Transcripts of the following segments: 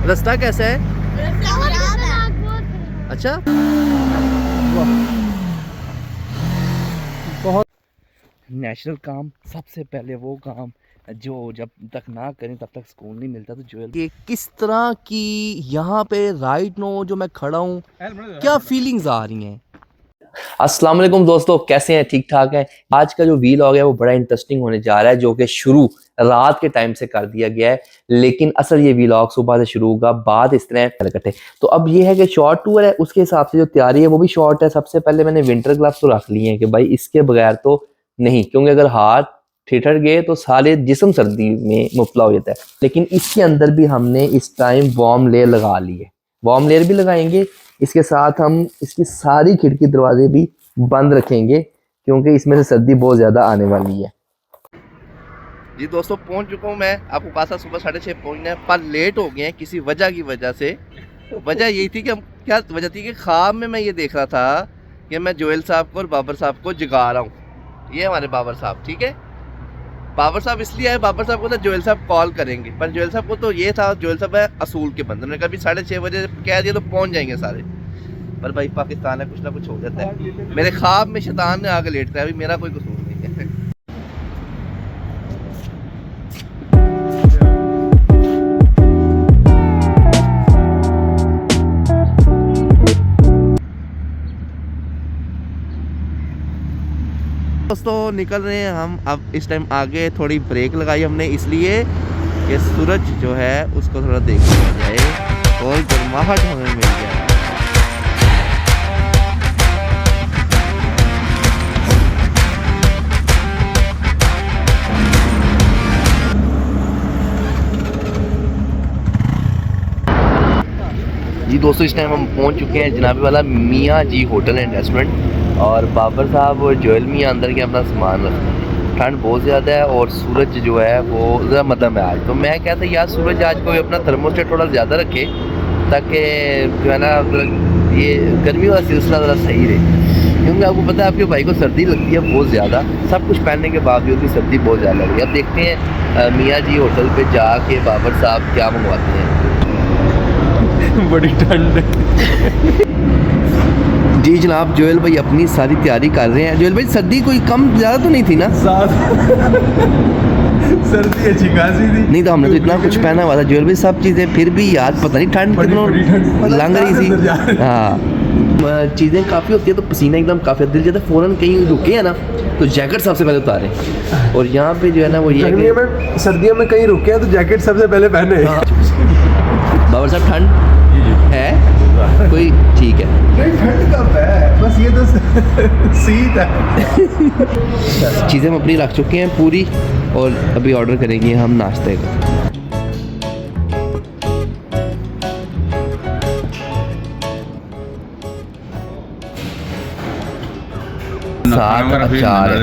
रास्ता कैसा है? अच्छा, बहुत नेशनल काम, सबसे पहले वो काम जो जब तक ना करें तब तक सुकून नहीं मिलता। तो जो ये किस तरह की यहाँ पे राइट नो जो मैं खड़ा हूँ, क्या फीलिंग्स आ रही हैं। अस्सलाम वालेकुम दोस्तों, कैसे हैं? ठीक ठाक हैं। आज का जो व्लॉग है वो बड़ा इंटरेस्टिंग होने जा रहा है, जो कि शुरू रात के टाइम से कर दिया गया है, लेकिन असल ये व्लॉग सुबह से शुरू होगा। बात इस तरह है, तो अब ये है कि शॉर्ट टूर है, उसके हिसाब से जो तैयारी है वो भी शॉर्ट है। सबसे पहले मैंने विंटर ग्लव्स तो रख लिए हैं कि भाई इसके बगैर तो नहीं, क्योंकि अगर हाथ ठिठर गए तो सारे जिस्म सर्दी में मुबतला हो जाता है। लेकिन इसके अंदर भी हमने इस टाइम वार्म लेयर लगा ली है, वार्म लेयर भी लगाएंगे। इसके साथ हम इसकी सारी खिड़की दरवाजे भी बंद रखेंगे, क्योंकि इसमें से सर्दी बहुत ज़्यादा आने वाली है। जी दोस्तों, पहुंच चुका हूं मैं। आपको पास सुबह 6:30 पहुंचना है, पर लेट हो गए हैं किसी वजह की वजह से। वजह यही थी कि हम क्या वजह थी कि ख्वाब में मैं ये देख रहा था कि मैं जोएल साहब को और बाबर साहब को जगा रहा हूँ। ये हमारे बाबर साहब, ठीक है। बाबर साहब इसलिए आए, बाबर साहब को तो जोएल साहब कॉल करेंगे, पर जोएल साहब को तो ये था, जोएल साहब है असूल के बंदे, उन्होंने कभी 6:30 बजे कह दिया तो पहुंच जाएंगे सारे। पर भाई पाकिस्तान है, कुछ ना कुछ हो जाता है। मेरे ख्वाब में शैतान ने आके लेटता है, अभी मेरा कोई कसूर नहीं है। दोस्तों निकल रहे हैं हम अब इस टाइम। आगे थोड़ी ब्रेक लगाई हमने इसलिए कि सूरज जो है उसको थोड़ा देखने जाए और गर्माहट हमें मिल जाए। जी दोस्तों, इस टाइम हम पहुंच चुके हैं जनाबे वाला मियाँ जी होटल एंड रेस्टोरेंट, और बाबर साहब और जोएल मियाँ अंदर के अपना सामान रखते हैं। ठंड बहुत ज़्यादा है और सूरज जो है वो ज़रा मध्यम है आज। तो मैं कहता यार सूरज आज कोई अपना थर्मोस्टेट थोड़ा ज़्यादा रखे, ताकि जो है ना ये गर्मी वाला सिलसिला ज़रा सही रहे, क्योंकि आपको पता है आपके भाई को सर्दी लगती है बहुत ज़्यादा। सब कुछ पहनने के बावजूद भी सर्दी बहुत ज़्यादा लग रही है। अब देखते हैं मियाँ जी होटल पर जाके बाबर साहब क्या मंगवाते हैं। बड़ी ठंड है। जी जनाब, जोएल भाई अपनी सारी तैयारी कर रहे हैं। जोएल भाई सर्दी कोई कम ज़्यादा तो नहीं थी ना? सर्दी अच्छी खासी थी। नहीं तो हमने तो इतना कुछ पहना हुआ था जोएल भाई, सब चीज़ें, फिर भी याद पता नहीं ठंड कितनों लंग रही थी। हाँ, चीज़ें काफ़ी होती है तो पसीना एकदम काफ़ी दिल जाता है। फ़ौरन कहीं रुके हैं ना तो जैकेट सबसे पहले उतारे, और यहाँ पे जो है ना वो ये में सर्दियों में कहीं रुके हैं तो जैकेट सबसे पहले पहने। बाबर साहब ठंड है कोई? ठीक है, नहीं ठंड कब है, बस ये तो सीत है। चीज़ें हम अपनी रख चुके हैं पूरी, और अभी ऑर्डर करेंगे हम नाश्ते का। साथ अचार है,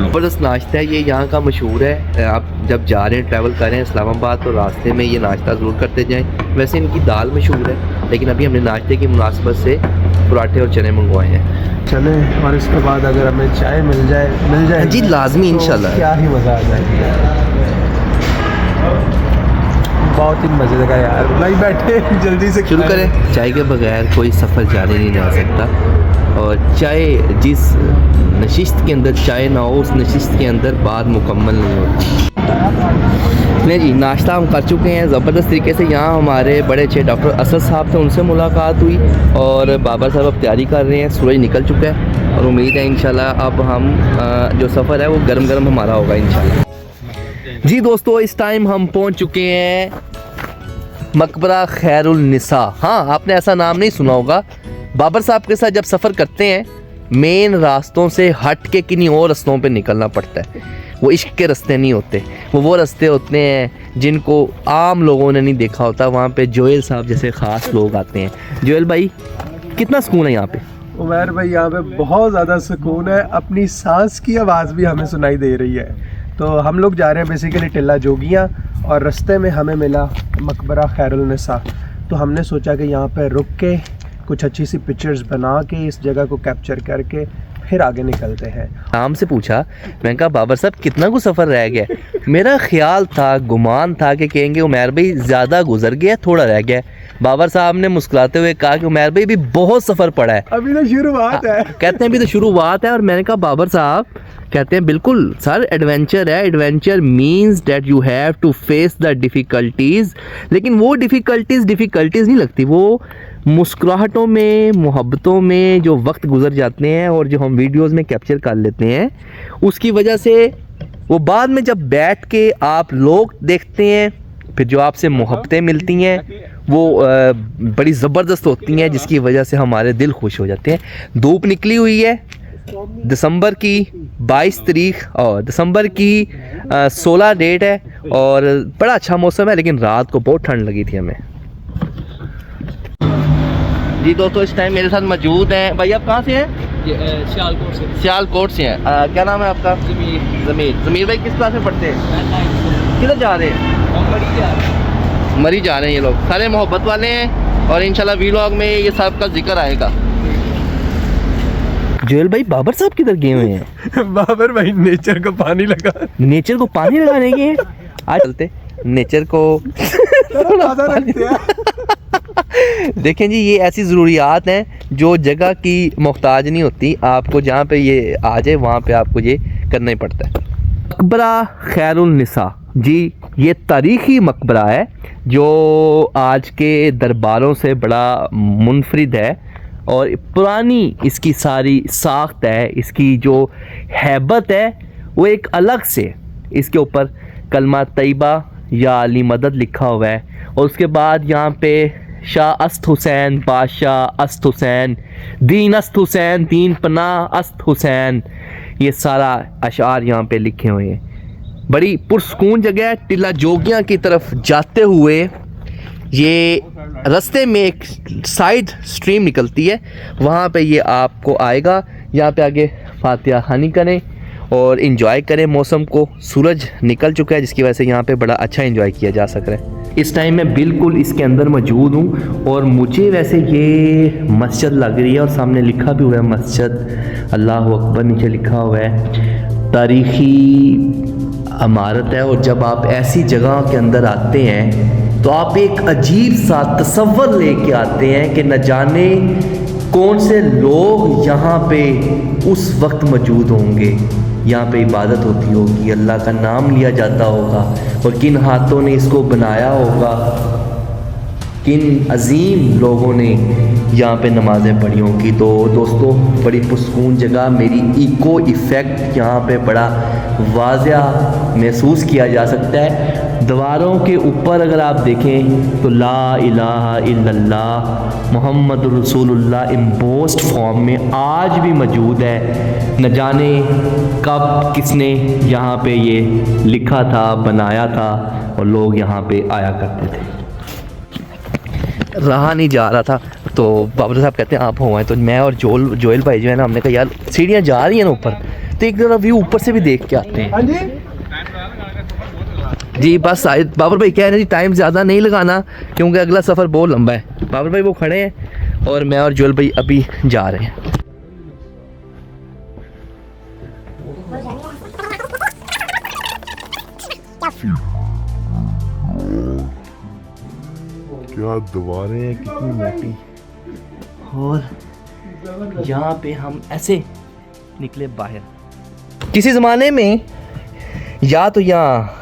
ज़बरदस्त नाश्ता है ये, यहाँ का मशहूर है। आप जब जा रहे हैं, ट्रैवल कर रहे हैं इस्लामाबाद, तो रास्ते में ये नाश्ता ज़रूर करते जाएं। वैसे इनकी दाल मशहूर है, लेकिन अभी हमने नाश्ते की मुनासिबत से पराठे और चने मंगवाए हैं। चले, और इसके बाद अगर हमें चाय मिल जाए जी लाजमी, इंशाल्लाह। क्या ही मज़ा आ जाएगा, बहुत ही मज़े का यार। भाई बैठे जल्दी से शुरू करें। चाय के बगैर कोई सफ़र जाने नहीं जा सकता, और चाय जिस नशिस्त के अंदर चाय ना हो, उस नशिस्त के अंदर बात मुकम्मल नहीं होती। नहीं जी, नाश्ता हम कर चुके हैं ज़बरदस्त तरीके से। यहाँ हमारे बड़े अच्छे डॉक्टर असद साहब थे, उनसे मुलाकात हुई, और बाबा साहब अब तैयारी कर रहे हैं। सूरज निकल चुका है और उम्मीद है इंशाल्लाह अब हम जो सफ़र है वो गरम गरम हमारा होगा इंशाल्लाह। जी दोस्तों, इस टाइम हम पहुँच चुके हैं मकबरा खैरुल निसा। हाँ, आपने ऐसा नाम नहीं सुना होगा। बाबर साहब के साथ जब सफ़र करते हैं, मेन रास्तों से हट के किन्हीं और रास्तों पे निकलना पड़ता है। वो इश्क के रास्ते नहीं होते, वो रास्ते होते हैं जिनको आम लोगों ने नहीं देखा होता। वहाँ पे जोएल साहब जैसे ख़ास लोग आते हैं। जोएल भाई, कितना सुकून है यहाँ पे? उमर भाई, यहाँ पे बहुत ज़्यादा सुकून है। अपनी सांस की आवाज़ भी हमें सुनाई दे रही है। तो हम लोग जा रहे हैं बेसिकली टिल्ला जोगियाँ, और रास्ते में हमें मिला मकबरा खैरुल निसा। तो हमने सोचा कि यहाँ पे रुक के कुछ अच्छी सी पिक्चर्स बना के इस जगह को कैप्चर करके फिर आगे निकलते हैं। आम से पूछा, मैंने कहा बाबर साहब कितना कुछ सफ़र रह गया। मेरा ख्याल था, गुमान था कि कहेंगे उमैर भाई ज़्यादा गुजर गया, थोड़ा रह गया। बाबर साहब ने मुस्कुराते हुए कहा कि उमैर भाई भी बहुत सफ़र पड़ा है, अभी तो शुरुआत है। कहते हैं अभी तो शुरुआत है। और मैंने कहा बाबर साहब, कहते हैं बिल्कुल सर एडवेंचर है, adventure means that you have to face the difficulties. लेकिन वो डिफ़िकल्टीज़ नहीं लगती, वो मुस्कुराहटों में, मोहब्बतों में जो वक्त गुजर जाते हैं और जो हम वीडियोस में कैप्चर कर लेते हैं, उसकी वजह से वो बाद में जब बैठ के आप लोग देखते हैं, फिर जो आपसे मोहब्बतें मिलती हैं वो बड़ी ज़बरदस्त होती हैं, जिसकी वजह से हमारे दिल खुश हो जाते हैं। धूप निकली हुई है, दिसंबर की 22 तारीख और दिसंबर की 16 डेट है और बड़ा अच्छा मौसम है, लेकिन रात को बहुत ठंड लगी थी हमें। जी दोस्तों, इस टाइम मेरे साथ मौजूद हैं भाई। आप कहाँ से हैं? सियालकोट से हैं। क्या नाम है आपका? ज़मीर भाई किस क्लास में पढ़ते हैं? किधर जा रहे हैं? मरी जा रहे हैं ये लोग, सारे मोहब्बत वाले हैं और इंशाल्लाह वीलॉग में ये सब का जिक्र आएगा। जोएल भाई बाबर साहब किधर गए हुए हैं? बाबर भाई नेचर को पानी लगा, नेचर को पानी लगाने के आज चलते नेचर को देखें जी, ये ऐसी ज़रूरियात हैं जो जगह की मोहताज नहीं होती। आपको जहाँ पे ये आ जाए वहाँ पे आपको ये करना ही पड़ता है। मकबरा खैरुल निसा जी, ये तारीख़ी मकबरा है जो आज के दरबारों से बड़ा मुनफरिद है और पुरानी इसकी सारी साख्त है, इसकी जो हैबत है वो एक अलग से, इसके ऊपर कलमा तैयबा या अली मदद लिखा हुआ है और उसके बाद यहाँ पे शाह अस्त हुसैन, बादशाह अस्त हुसैन, दीन अस्त हुसैन, दीन पनाह अस्त हुसैन, ये सारा अशार यहाँ पे लिखे हुए हैं। बड़ी पुरसकून जगह है। टिल्ला जोगियाँ की तरफ जाते हुए ये रास्ते में एक साइड स्ट्रीम निकलती है, वहाँ पे ये आपको आएगा। यहाँ पे आगे फातिहा खानी करें और इन्जॉय करें मौसम को। सूरज निकल चुका है जिसकी वजह से यहाँ पे बड़ा अच्छा इन्जॉय किया जा सक रहा है। इस टाइम मैं बिल्कुल इसके अंदर मौजूद हूँ और मुझे वैसे ये मस्जिद लग रही है और सामने लिखा भी हुआ है मस्जिद, अल्लाह अकबर नीचे लिखा हुआ है। तारीख़ी इमारत है और जब आप ऐसी जगह के अंदर आते हैं तो आप एक अजीब सा तसव्वुर लेके आते हैं कि न जाने कौन से लोग यहाँ पे उस वक्त मौजूद होंगे। यहाँ पे इबादत होती होगी, अल्लाह का नाम लिया जाता होगा और किन हाथों ने इसको बनाया होगा, किन अजीम लोगों ने यहाँ पे नमाज़ें पढ़ी होंगी। तो दोस्तों, बड़ी पुरसकून जगह, मेरी इको इफ़ेक्ट यहाँ पे बड़ा वाज़िया महसूस किया जा सकता है। दीवारों के ऊपर अगर आप देखें तो ला इलाहा इल्लल्लाह मुहम्मद रसूलुल्लाह इम्पोस्ट फॉर्म में आज भी मौजूद है। न जाने कब किसने यहाँ पे ये लिखा था, बनाया था और लोग यहाँ पे आया करते थे। रहा नहीं जा रहा था तो बाबर साहब कहते हैं आप हो आए, तो मैं और जोएल भाई जो है ना, हमने कहा यार सीढ़ियाँ जा रही हैं ना ऊपर, तो एक जरा व्यू ऊपर से भी देख के आते हैं। हाँ जी जी बस बाबर भाई कह रहे हैं जी टाइम ज़्यादा नहीं लगाना क्योंकि अगला सफ़र बहुत लंबा है। बाबर भाई वो खड़े हैं और मैं और जोएल भाई अभी जा रहे हैं। क्या दीवारें हैं, कितनी मोटी। और यहाँ पे हम ऐसे निकले बाहर। किसी ज़माने में या तो यहाँ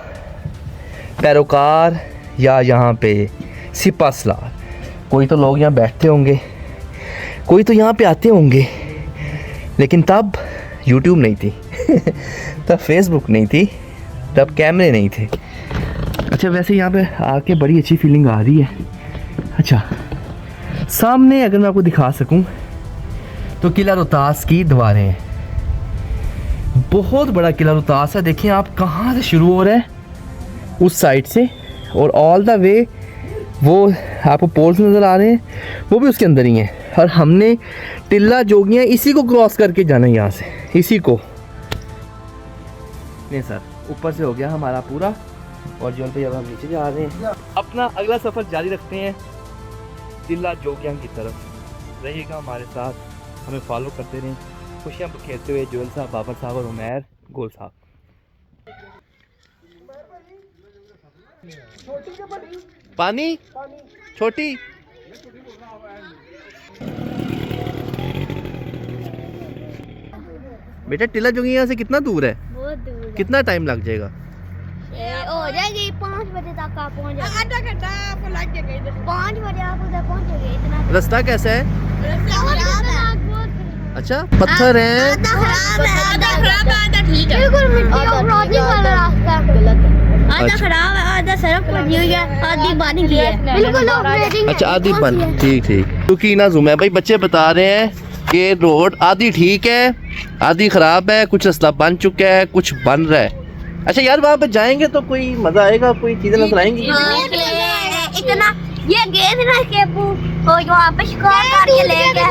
पैरोकार या यहाँ पे सिपा सलार, कोई तो लोग यहाँ बैठते होंगे, कोई तो यहाँ पे आते होंगे, लेकिन तब यूट्यूब नहीं थी तब फेसबुक नहीं थी, तब कैमरे नहीं थे। अच्छा, वैसे यहाँ पे आके बड़ी अच्छी फीलिंग आ रही है। अच्छा, सामने अगर मैं आपको दिखा सकूं तो किला रोहतास की दीवारें हैं। बहुत बड़ा किला रोहतास है। देखिए आप कहाँ से शुरू हो रहा है, उस साइड से, और ऑल द वे वो आपको पोल्स नज़र आ रहे हैं, वो भी उसके अंदर ही हैं। और हमने टिल्ला जोगियाँ इसी को क्रॉस करके जाना है यहाँ से, इसी को नहीं सर, ऊपर से हो गया हमारा पूरा। और जो पे अब हम नीचे जा रहे हैं, अपना अगला सफ़र जारी रखते हैं टिल्ला जोगियाँ की तरफ। रहिएगा हमारे साथ, हमें फॉलो करते रहें। खुशियाँ बिखेरते हुए जोयल साहब, बाबर साहब और उमैर गोल साहब। पानी छोटी बेटा, टिल्ला जोगी यहाँ से कितना दूर है? बहुत दूर कितना टाइम लग जाएगा? हो जाएगी 5 बजे तक आप पहुंच जाएंगे। आधा घंटा आपको लग जाएगा। 5 बजे आप उधर पहुंचोगे। इतना रास्ता कैसा है? रास्ता अच्छा, पत्थर है। आधा खराब है, आधा ठीक है। बिल्कुल मिट्टी और क्रॉसिंग वाला रास्ता गलत है। आधा खराब है, आधा सड़क पर नहीं है, आधी बन गई है। बिल्कुल ऑपरेटिंग। अच्छा, आधी बन, ठीक ठीक। क्योंकि ना जुमैर भाई बच्चे बता रहे हैं कि रोड आधी ठीक है, आधी खराब है, कुछ रास्ता बन चुका है, कुछ बन रहा है। अच्छा यार, वहाँ पे जाएंगे तो कोई मजा आएगा, कोई चीजें नजर आएंगी? इतना ये गए थे ना के वो वहाँ पे शिकार करके ले गए।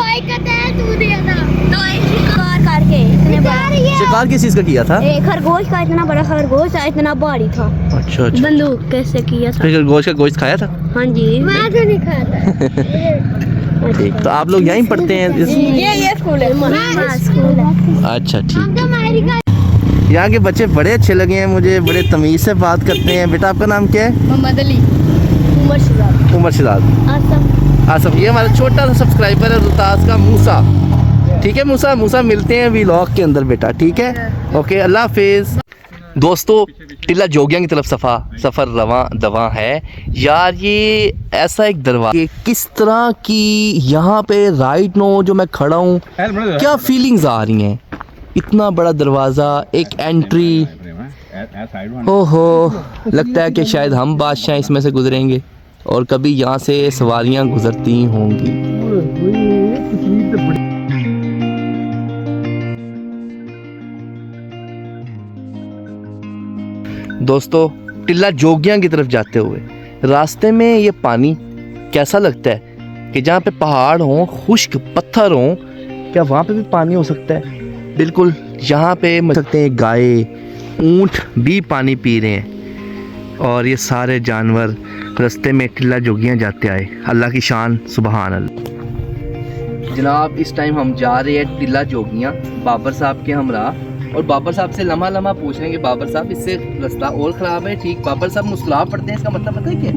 तो शिकार करके इतने बड़ा शिकार किस चीज का किया था? खरगोश का, इतना बड़ा खरगोश था, इतना भारी था। अच्छा अच्छा। बंदूक कैसे किया था? फिर खरगोश का गोश्त खाया था? हाँ जी, मैं तो नहीं खाता। ठीक, तो आप लोग यहीं पढ़ते हैं? ये स्कूल है। स्कूल है। अच्छा ठीक। यहाँ के बच्चे बड़े अच्छे लगे हैं मुझे, बड़े तमीज से बात करते हैं। बेटा आपका नाम क्या है? मोहम्मद अली। उमर शिदाद। आसम। ये हमारा छोटा सा सब्सक्राइबर है रोहतास का, मूसा। ठीक है मूसा, मिलते हैं व्लॉग के अंदर बेटा, ठीक है? ओके, अल्लाह हाफिज। दोस्तों, टिल्ला जोगियां की तरफ सफ़र रवां दवा है यार। ये ऐसा एक दरवाज़ा, किस तरह की यहाँ पे राइट नो जो मैं खड़ा हूँ, क्या फीलिंग्स आ रही हैं। इतना बड़ा दरवाज़ा, एक एंट्री, ओहो, लगता है कि शायद हम बादशाह इसमें से गुजरेंगे और कभी यहाँ से सवारियाँ गुजरती होंगी। दोस्तों, टिल्ला जोगियां की तरफ जाते हुए रास्ते में ये पानी कैसा लगता है कि जहाँ पे पहाड़ हों, खुश्क पत्थर हों, क्या वहाँ पे भी पानी हो सकता है? बिल्कुल, यहाँ पे मिल सकते हैं गाय, ऊँट भी पानी पी रहे हैं और ये सारे जानवर रास्ते में टिल्ला जोगियां जाते आए। अल्लाह की शान, सुबहान अल्लाह। जनाब, इस टाइम हम जा रहे हैं टिल्ला जोगियां बाबर साहब के हमराह, और बाबर साहब से लम्हा पूछ रहे हैं कि बाबर साहब इससे रास्ता और ख़राब है। ठीक, बाबर साहब मुस्कुरा पड़ते हैं, इसका मतलब पता है क्या?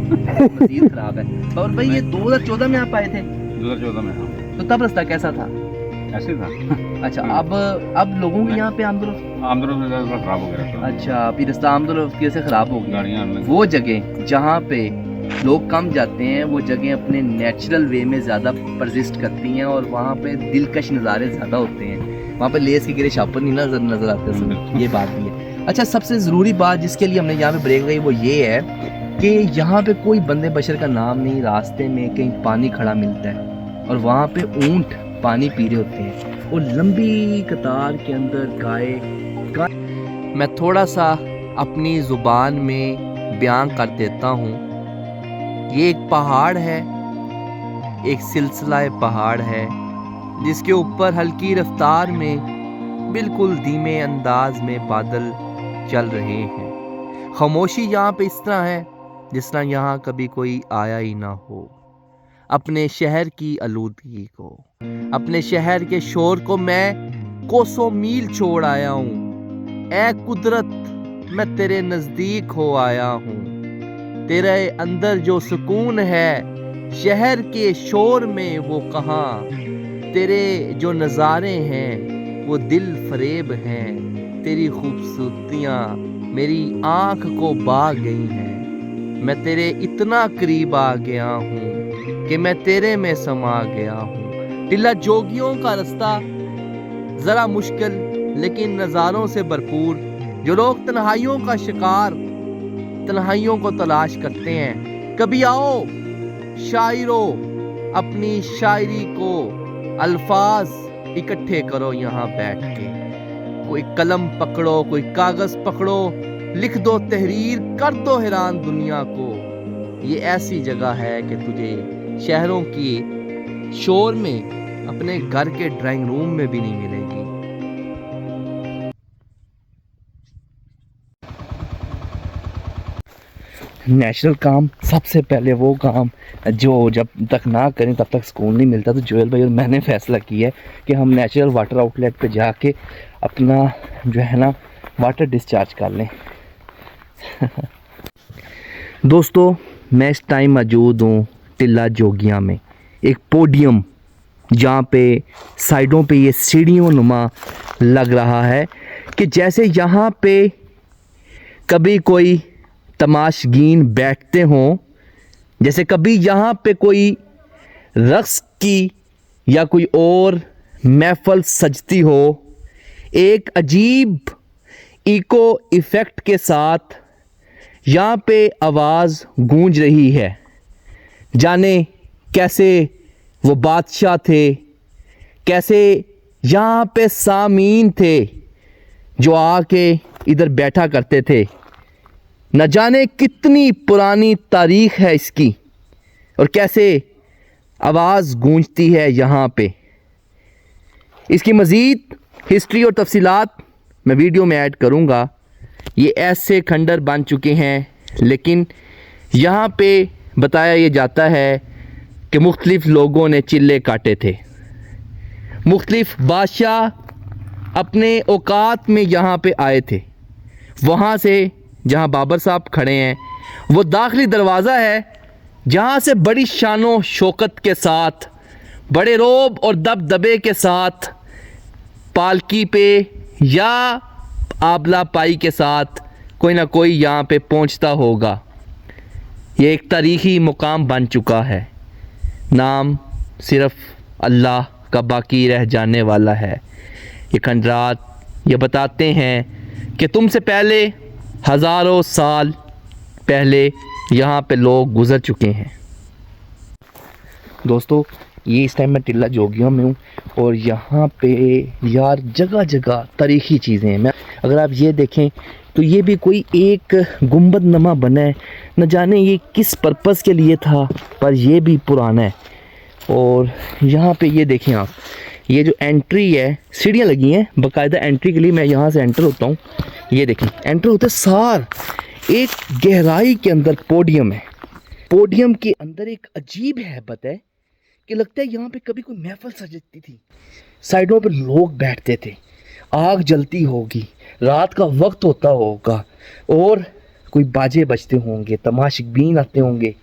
मज़ीद ख़राब है। बाबर भाई, ये 2014 में आप आए थे? 2014 में। हाँ, तो तब रास्ता कैसा था? ऐसे था। अच्छा, अब लोगों की यहाँ पे आमदोरफ्त खराब हो गया। अच्छा, अभी रास्ता आमदोरफ्त से ख़राब हो गया। गाड़ियाँ वो जगह जहाँ पे लोग कम जाते हैं, वो जगह अपने नेचुरल वे में ज़्यादा परसिस्ट करती हैं और वहाँ पे दिलकश नज़ारे ज़्यादा होते हैं। वहाँ पे लेस के गिरे शापर नहीं नज़र आते हैं। ये बात भी है। अच्छा, सबसे ज़रूरी बात जिसके लिए हमने यहाँ पे ब्रेक लगाई वो ये है कि यहाँ पे कोई बंदे बशर का नाम नहीं। रास्ते में कहीं पानी खड़ा मिलता है और वहाँ पे ऊँट पानी पी रहे होते हैं और लंबी कतार के अंदर गाय। मैं थोड़ा सा अपनी ज़ुबान में बयान कर देता हूँ। ये एक पहाड़ है, एक सिलसिला पहाड़ है जिसके ऊपर हल्की रफ्तार में बिल्कुल धीमे अंदाज में बादल चल रहे हैं। खामोशी यहाँ पे इस तरह है जिस तरह यहाँ कभी कोई आया ही ना हो। अपने शहर की आलूदगी को, अपने शहर के शोर को मैं कोसों मील छोड़ आया हूँ। ऐ कुदरत, मैं तेरे नज़दीक हो आया हूँ। तेरे अंदर जो सुकून है शहर के शोर में वो कहाँ। तेरे जो नज़ारे हैं वो दिल फरेब हैं। तेरी खूबसूरतियाँ मेरी आँख को भा गई हैं। मैं तेरे इतना करीब आ गया हूँ कि मैं तेरे में समा गया हूँ। टिल्ला जोगियों का रास्ता ज़रा मुश्किल लेकिन नज़ारों से भरपूर। जो लोग तन्हाइयों का शिकार, तन्हाइयों को तलाश करते हैं, कभी आओ शायरों, अपनी शायरी को अल्फाज इकट्ठे करो यहाँ बैठ के। कोई कलम पकड़ो, कोई कागज़ पकड़ो, लिख दो तहरीर, कर दो हैरान दुनिया को। ये ऐसी जगह है कि तुझे शहरों की शोर में अपने घर के ड्राइंग रूम में भी नहीं मिलेगी। नेचुरल काम, सबसे पहले वो काम जो जब तक ना करें तब तक सुकून नहीं मिलता। तो जोएल भाई और मैंने फ़ैसला किया है कि हम नेचुरल वाटर आउटलेट पे जाके अपना जो है ना वाटर डिस्चार्ज कर लें। दोस्तों, मैं इस टाइम मौजूद हूँ टिल्ला जोगियाँ में, एक पोडियम जहाँ पे साइडों पे ये सीढ़ियों नुमा लग रहा है कि जैसे यहाँ पे कभी कोई तमाशगीन बैठते हों, जैसे कभी यहाँ पे कोई रक्स की या कोई और महफल सजती हो। एक अजीब इको इफ़ेक्ट के साथ यहाँ पे आवाज़ गूंज रही है। जाने कैसे वो बादशाह थे, कैसे यहाँ पे सामीन थे जो आके इधर बैठा करते थे। न जाने कितनी पुरानी तारीख़ है इसकी और कैसे आवाज़ गूंजती है यहाँ पे। इसकी मज़ीद हिस्ट्री और तफसीलात मैं वीडियो में ऐड करूँगा। ये ऐसे खंडर बन चुके हैं, लेकिन यहाँ पे बताया ये जाता है कि मुख्तलिफ़ लोगों ने चिल्ले काटे थे। मुख्तलिफ़ बादशाह अपने औकात में यहाँ पे आए थे। वहाँ से जहाँ बाबर साहब खड़े हैं वो दाखिली दरवाज़ा है जहाँ से बड़ी शानो शौकत के साथ, बड़े रोब और दबदबे के साथ पालकी पे या आबला पाई के साथ कोई ना कोई यहाँ पे पहुँचता होगा। ये एक तारीख़ी मुकाम बन चुका है। नाम सिर्फ़ अल्लाह का बाकी रह जाने वाला है। ये खंडरात ये बताते हैं कि तुमसे पहले हज़ारों साल पहले यहाँ पे लोग गुज़र चुके हैं। दोस्तों, ये इस टाइम मैं टिल्ला जोगियों में हूँ और यहाँ पे यार जगह जगह तारीख़ी चीज़ें हैं। मैं अगर आप ये देखें तो ये भी कोई एक गुंबद नमा बना है, न जाने ये किस पर्पज़ के लिए था, पर ये भी पुराना है। और यहाँ पे ये देखें आप, ये जो एंट्री है, सीढ़ियाँ लगी हैं बाकायदा एंट्री के लिए। मैं यहाँ से एंटर होता हूँ, ये देखें एंटर होते सार एक गहराई के अंदर पोडियम है। पोडियम के अंदर एक अजीब हैबत है कि लगता है यहाँ पे कभी कोई महफिल सजती थी। साइडों पे लोग बैठते थे, आग जलती होगी, रात का वक्त होता होगा और कोई बाजे बजते होंगे, तमाशबीन आते होंगे।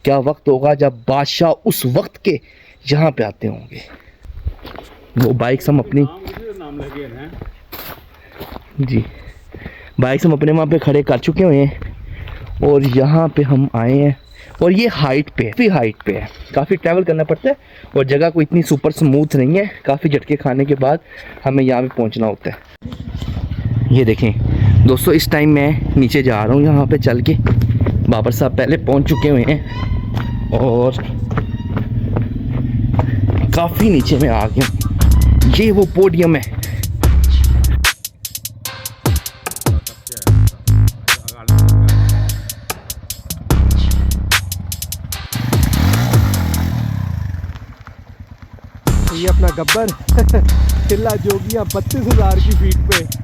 क्या वक्त होगा जब बादशाह उस वक्त के यहाँ पे आते होंगे। वो बाइक्स हम अपनी जी बाइक्स हम अपने वहाँ पे खड़े कर चुके हुए हैं और यहाँ पे हम आए हैं और ये हाइट पे है, काफ़ी ट्रैवल करना पड़ता है और जगह को इतनी सुपर स्मूथ नहीं है। काफ़ी झटके खाने के बाद हमें यहाँ पे पहुँचना होता है। ये देखें दोस्तों, इस टाइम मैं नीचे जा रहा हूँ यहाँ पे चल के। बाबर साहब पहले पहुँच चुके हुए हैं और काफ़ी नीचे में आ गया। ये वो पोडियम है। ये अपना गब्बर टिल्ला जोगियाँ 32,000 की फीट पे।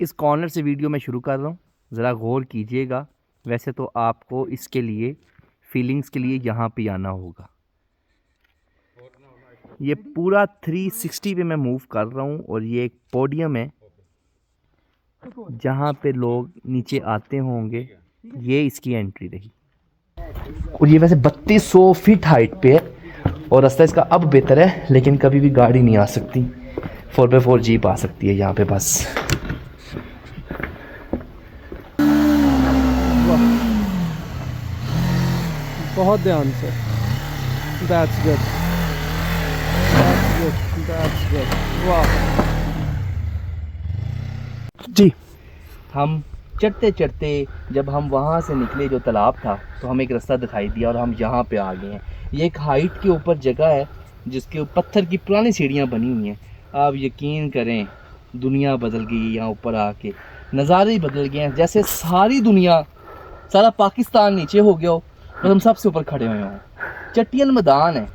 इस कॉर्नर से वीडियो मैं शुरू कर रहा हूँ, ज़रा गौर कीजिएगा। वैसे तो आपको इसके लिए फीलिंग्स के लिए यहाँ पे आना होगा। ये पूरा 360 पे मैं मूव कर रहा हूँ और ये एक पोडियम है जहाँ पे लोग नीचे आते होंगे। ये इसकी एंट्री रही और ये वैसे 3200 फीट हाइट पे है और रास्ता इसका अब बेहतर है, लेकिन कभी भी गाड़ी नहीं आ सकती। 4x4 जीप आ सकती है यहाँ पे बस। बहुत ध्यान से। That's good. That's good. That's good. वाह जी। हम चढ़ते चढ़ते जब हम वहाँ से निकले जो तालाब था तो हमें एक रास्ता दिखाई दिया और हम यहाँ पे आ गए हैं। ये एक हाइट के ऊपर जगह है जिसके पत्थर की पुरानी सीढ़ियाँ बनी हुई हैं। आप यकीन करें दुनिया बदल गई यहाँ ऊपर आके, नज़ारे ही बदल गए हैं। जैसे सारी दुनिया, सारा पाकिस्तान नीचे हो गया हो और हम सबसे ऊपर खड़े हुए हों। चट्टियन मैदान है।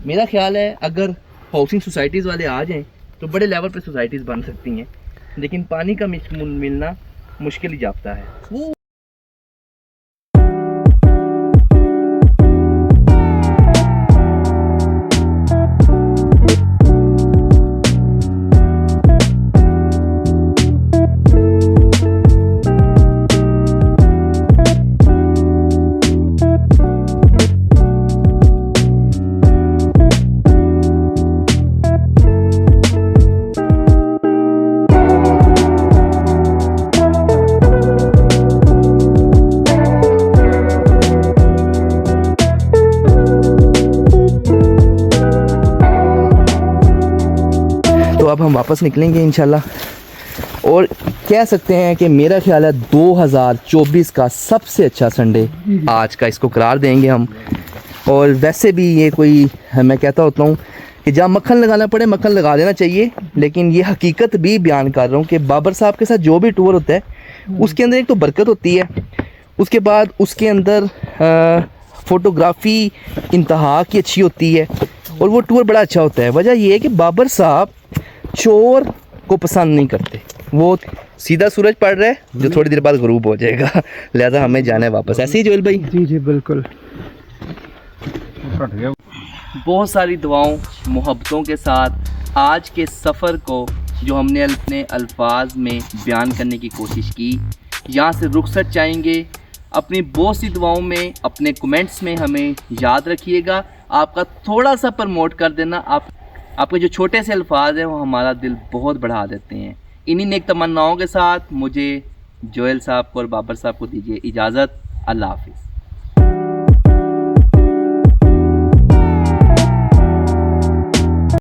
मेरा ख्याल है अगर हाउसिंग सोसाइटीज़ वाले आ जाएं तो बड़े लेवल पे सोसाइटीज़ बन सकती हैं, लेकिन पानी का मिलना मुश्किल ही जाता है। वो अब हम वापस निकलेंगे इंशाल्लाह और कह सकते हैं कि मेरा ख्याल है 2024 का सबसे अच्छा संडे आज का इसको करार देंगे हम। और वैसे भी ये कोई मैं कहता होता हूँ कि जहाँ मक्खन लगाना पड़े मक्खन लगा देना चाहिए, लेकिन ये हकीकत भी बयान कर रहा हूँ कि बाबर साहब के साथ जो भी टूर होता है उसके अंदर एक तो बरकत होती है, उसके बाद उसके अंदर फ़ोटोग्राफ़ी इंतहा की अच्छी होती है और वो टूर बड़ा अच्छा होता है। वजह ये है कि बाबर साहब चोर को पसंद नहीं करते, वो सीधा सूरज पड़ रहा है जो थोड़ी देर बाद गरूब हो जाएगा, लिहाजा हमें जाना है वापस। ऐसे ही जोएल भाई? जी जी बिल्कुल। बहुत सारी दुआओं मोहब्बतों के साथ आज के सफ़र को जो हमने अपने अल्फाज में बयान करने की कोशिश की, यहाँ से रुखसत चाहेंगे। अपनी बहुत सी दुआओं में अपने कमेंट्स में हमें याद रखिएगा। आपका थोड़ा सा प्रमोट कर देना, आपके जो छोटे से अल्फाज हैं वो हमारा दिल बहुत बढ़ा देते हैं। इन्हीं नेक तमन्नाओं के साथ मुझे जोएल साहब को और बाबर साहब को दीजिए इजाज़त। अल्लाह हाफिज़।